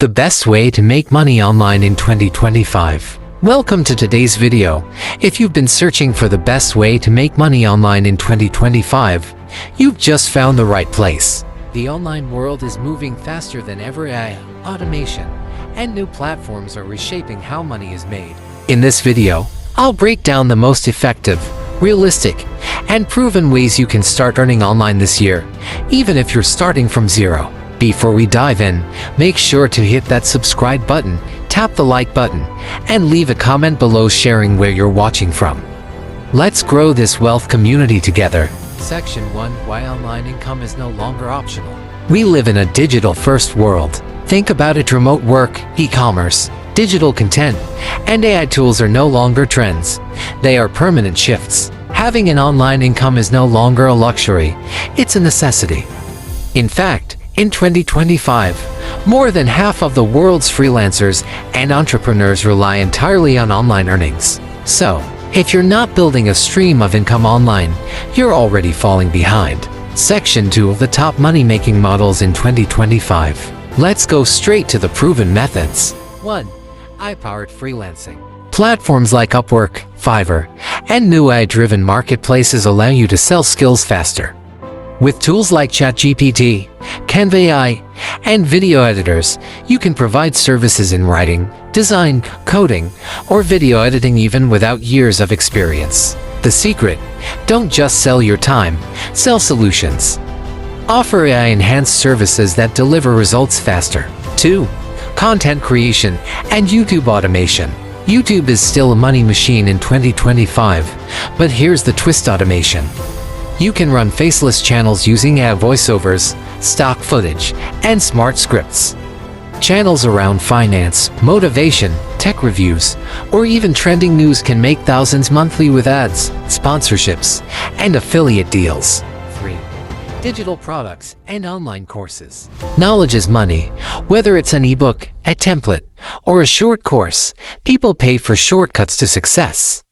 The best way to make money online in 2025. Welcome to today's video. If you've been searching for the best way to make money online in 2025, you've just found the right place. The online world is moving faster than ever. AI, automation, and new platforms are reshaping how money is made. In this video, I'll break down the most effective, realistic, and proven ways you can start earning online this year, even if you're starting from zero. Before we dive in, make sure to hit that subscribe button, tap the like button, and leave a comment below sharing where you're watching from. Let's grow this wealth community together. Section 1: Why online income is no longer optional. We live in a digital-first world. Think about it: remote work, e-commerce, digital content, and AI tools are no longer trends. They are permanent shifts. Having an online income is no longer a luxury, it's a necessity. In fact, in 2025, more than half of the world's freelancers and entrepreneurs rely entirely on online earnings. So, if you're not building a stream of income online, you're already falling behind. Section 2 of the top money-making models in 2025. Let's go straight to the proven methods. 1. AI-powered freelancing. Platforms like Upwork, Fiverr, and new AI-driven marketplaces allow you to sell skills faster. With tools like ChatGPT, Canva AI, and video editors, you can provide services in writing, design, coding, or video editing even without years of experience. The secret: don't just sell your time, sell solutions. Offer AI-enhanced services that deliver results faster. 2. Content creation and YouTube automation. YouTube is still a money machine in 2025, but here's the twist: automation. You can run faceless channels using AI voiceovers, stock footage, and smart scripts. Channels around finance, motivation, tech reviews, or even trending news can make thousands monthly with ads, sponsorships, and affiliate deals. 3. Digital products and online courses. Knowledge is money. Whether it's an ebook, a template, or a short course, people pay for shortcuts to success.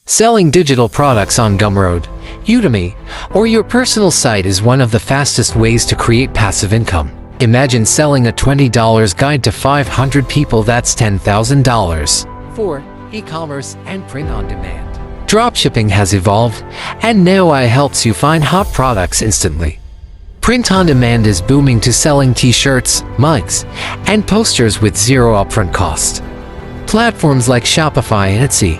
Selling digital products on Gumroad, Udemy, or your personal site is one of the fastest ways to create passive income. Imagine selling a $20 guide to 500 people. That's $10,000. 4. E-commerce and print on demand. Dropshipping has evolved, and now AI helps you find hot products instantly. Print on demand is booming, to selling t-shirts, mugs, and posters with zero upfront cost. Platforms like Shopify, Etsy,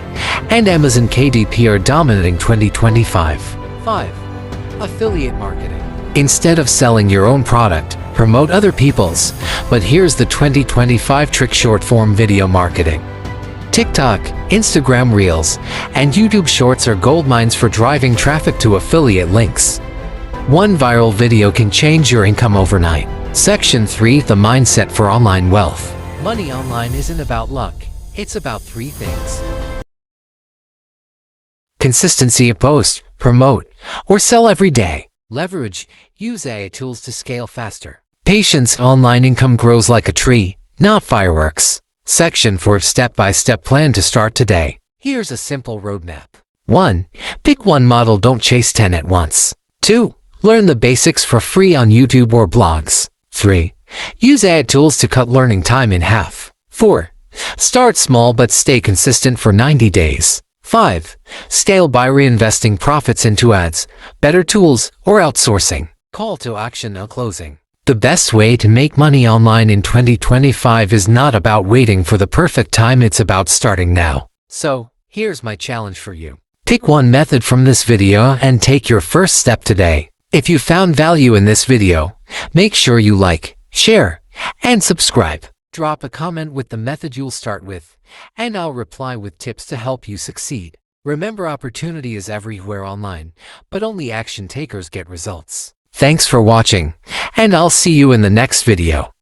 and Amazon KDP are dominating 2025. 5. Affiliate marketing. Instead of selling your own product, promote other people's. But here's the 2025 trick: short-form video marketing. TikTok, Instagram Reels, and YouTube Shorts are goldmines for driving traffic to affiliate links. One viral video can change your income overnight. Section 3: The mindset for online wealth. Money online isn't about luck. It's about 3 things: consistency, post, promote, or sell every day. Leverage, use AI tools to scale faster. Patience, online income grows like a tree, not fireworks. Section 4: Step-by-step plan to start today. Here's a simple roadmap. 1. Pick one model, don't chase 10 at once. 2. Learn the basics for free on YouTube or blogs. 3. Use AI tools to cut learning time in half. 4. Start small but stay consistent for 90 days. 5. Scale by reinvesting profits into ads, better tools, or outsourcing. Call to action now. Closing. The best way to make money online in 2025 is not about waiting for the perfect time, it's about starting now. So, here's my challenge for you. Pick one method from this video and take your first step today. If you found value in this video, make sure you like, share, and subscribe. Drop a comment with the method you'll start with, and I'll reply with tips to help you succeed. Remember, opportunity is everywhere online, but only action takers get results. Thanks for watching, and I'll see you in the next video.